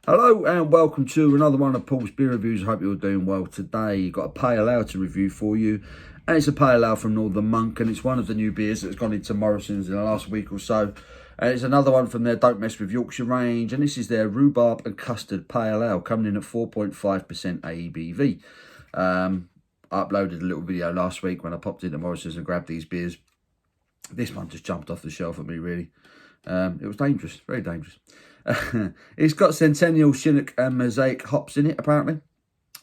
Hello and welcome to another one of Paul's beer reviews. I hope you're doing well today. Got a pale ale to review for you, and it's a pale ale from Northern Monk, and it's one of the new beers that's gone into Morrison's in the last week or so. And it's another one from their Don't Mess With Yorkshire range, and this is their Rhubarb and Custard Pale Ale, coming in at 4.5% ABV. I uploaded a little video last week when I popped into Morrison's and grabbed these beers. This one just jumped off the shelf at me, really. It was dangerous, very dangerous. It's got Centennial, Chinook and Mosaic hops in it, apparently.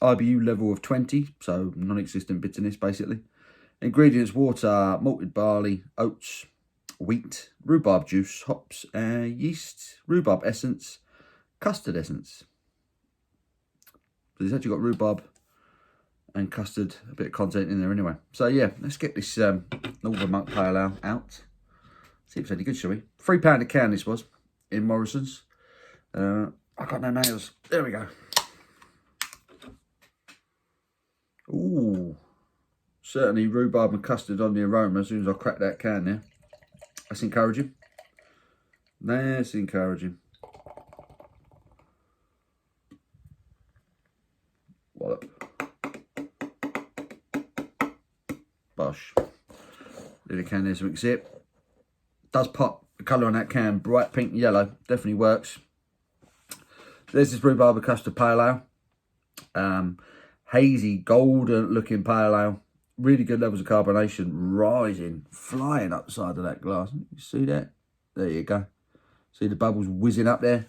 IBU level of 20, so non-existent bitterness, basically. Ingredients: water, malted barley, oats, wheat, rhubarb juice, hops, yeast, rhubarb essence, custard essence. So it's actually got rhubarb and custard, a bit of content in there anyway. So yeah, let's get this Northern Monk Pale Ale out. See if it's any good, shall we? £3 a can this was, in Morrison's. I got no nails. There we go. Ooh. Certainly rhubarb and custard on the aroma as soon as I crack that can there. That's encouraging. That's encouraging. Wallop. Bosh. Little can there so we can see it. Does pop. The colour on that can, bright pink and yellow, definitely works. There's this rhubarb and custard pale ale. Hazy, golden looking pale ale. Really good levels of carbonation, rising, flying up the side of that glass. You see that? There you go. See the bubbles whizzing up there?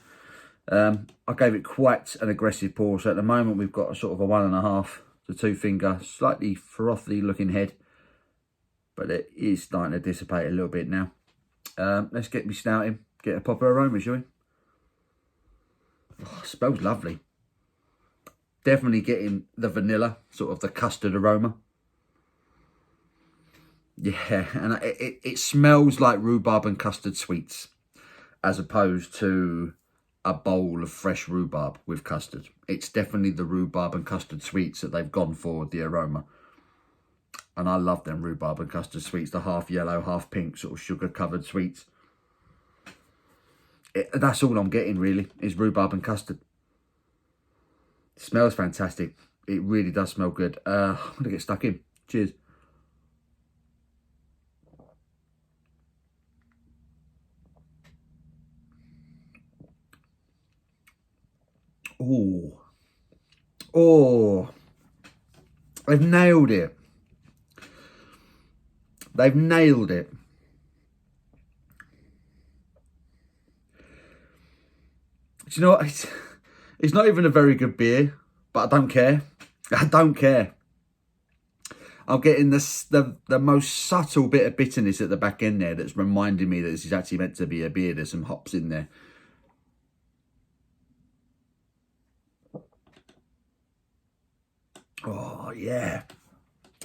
I gave it quite an aggressive pour. So at the moment we've got a sort of a 1.5 to 2 finger, slightly frothy looking head. But it is starting to dissipate a little bit now. Let's get me snouting, get a proper aroma, shall we? Oh, smells lovely. Definitely getting the vanilla, sort of the custard aroma. Yeah, and it smells like rhubarb and custard sweets, as opposed to a bowl of fresh rhubarb with custard. It's definitely the rhubarb and custard sweets that they've gone for with the aroma. And I love them rhubarb and custard sweets, the half yellow, half pink, sort of sugar-covered sweets. That's all I'm getting, really, is rhubarb and custard. It smells fantastic. It really does smell good. I'm going to get stuck in. Cheers. Oh. Oh. They've nailed it. They've nailed it. Do you know what? It's not even a very good beer, but I don't care. I don't care. I'm getting the most subtle bit of bitterness at the back end there that's reminding me that this is actually meant to be a beer. There's some hops in there. Oh, yeah.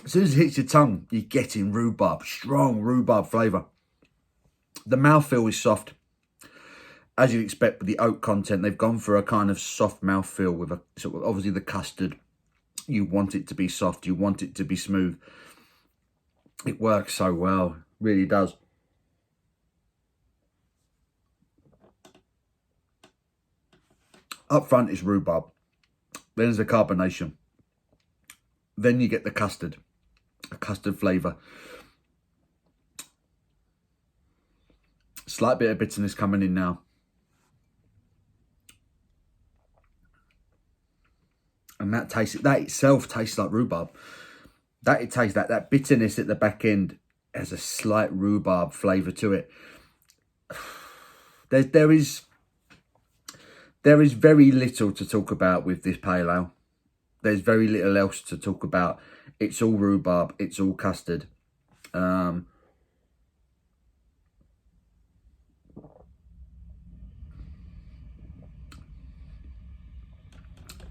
As soon as it hits your tongue, you're getting rhubarb, strong rhubarb flavour. The mouthfeel is soft. As you'd expect with the oat content, they've gone for a kind of soft mouthfeel with a sort of, obviously the custard. You want it to be soft, you want it to be smooth. It works so well, really does. Up front is rhubarb. Then there's the carbonation. Then you get the custard, a custard flavour. Slight bit of bitterness coming in now. And that itself tastes like rhubarb. It tastes that bitterness at the back end has a slight rhubarb flavour to it. There is very little to talk about with this pale ale. There's very little else to talk about. It's all rhubarb. It's all custard.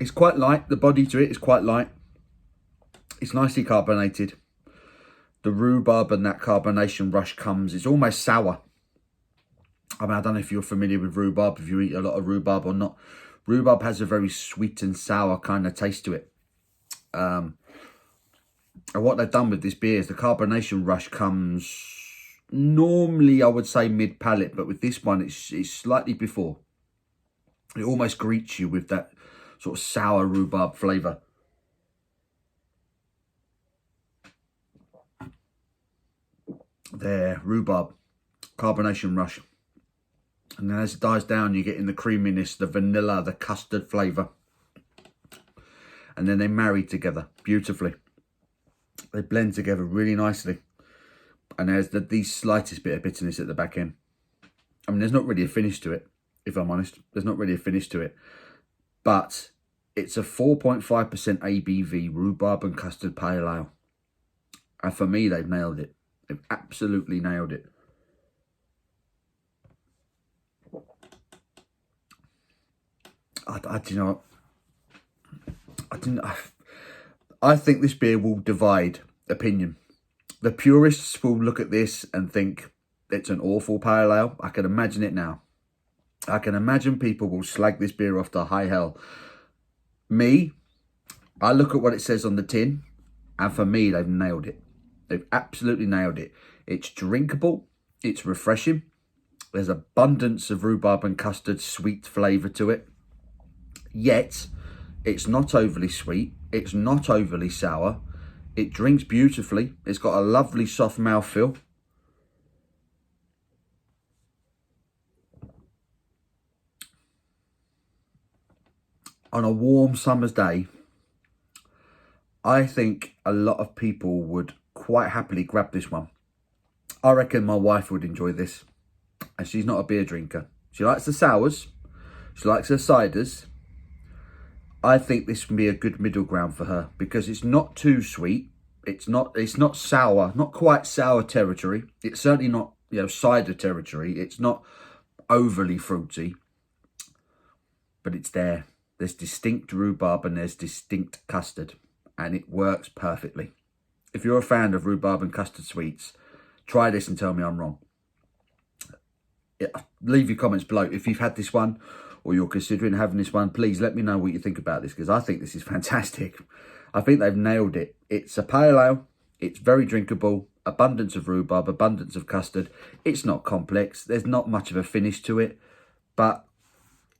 It's quite light. The body to it is quite light. It's nicely carbonated. The rhubarb and that carbonation rush comes. It's almost sour. I mean, I don't know if you're familiar with rhubarb, if you eat a lot of rhubarb or not. Rhubarb has a very sweet and sour kind of taste to it. And what they've done with this beer is the carbonation rush comes normally, I would say, mid-palate, but with this one, it's slightly before. It almost greets you with that sort of sour rhubarb flavour. There, rhubarb, carbonation rush. And then as it dies down, you're getting the creaminess, the vanilla, the custard flavour. And then they marry together beautifully. They blend together really nicely. And there's the slightest bit of bitterness at the back end. I mean, there's not really a finish to it, if I'm honest. There's not really a finish to it. But it's a 4.5% ABV rhubarb and custard pale ale. And for me, they've nailed it. They've absolutely nailed it. You know, I think this beer will divide opinion. The purists will look at this and think it's an awful pale ale. I can imagine it now. I can imagine people will slag this beer off to high hell. Me, I look at what it says on the tin, and for me, they've nailed it. They've absolutely nailed it. It's drinkable. It's refreshing. There's abundance of rhubarb and custard sweet flavour to it. Yet, it's not overly sweet. It's not overly sour. It drinks beautifully. It's got a lovely soft mouthfeel. On a warm summer's day, I think a lot of people would quite happily grab this one. I reckon my wife would enjoy this. And she's not a beer drinker. She likes the sours. She likes her ciders. I think this can be a good middle ground for her because it's not too sweet. It's not sour, not quite sour territory. It's certainly not, you know, cider territory. It's not overly fruity, but it's there. There's distinct rhubarb and there's distinct custard, and it works perfectly. If you're a fan of rhubarb and custard sweets, try this and tell me I'm wrong. Yeah, leave your comments below. If you've had this one or you're considering having this one, please let me know what you think about this because I think this is fantastic. I think they've nailed it. It's a pale ale. It's very drinkable. Abundance of rhubarb, abundance of custard. It's not complex. There's not much of a finish to it, but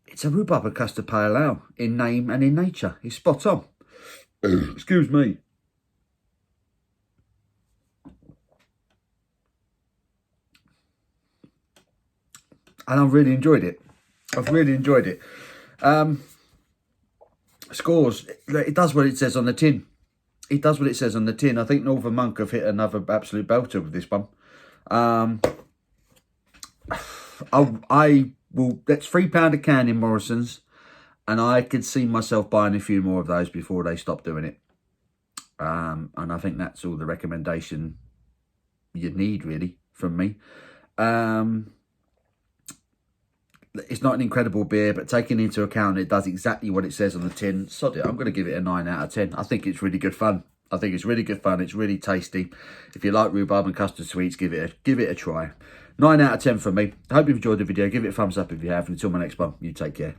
it's a rhubarb and custard pale ale in name and in nature. It's spot on. Excuse me. And I've really enjoyed it. I've really enjoyed it. Scores. It does what it says on the tin. It does what it says on the tin. I think Northern Monk have hit another absolute belter with this one. I will. That's £3 a can in Morrison's, and I could see myself buying a few more of those before they stop doing it. And I think that's all the recommendation you need really from me. It's not an incredible beer, but taking into account it does exactly what it says on the tin, sod it, I'm going to give it a 9 out of 10. I think it's really good fun. I think it's really good fun. It's really tasty. If you like rhubarb and custard sweets, give it a try. 9 out of 10 from me. I hope you've enjoyed the video. Give it a thumbs up if you have. And until my next one, you take care.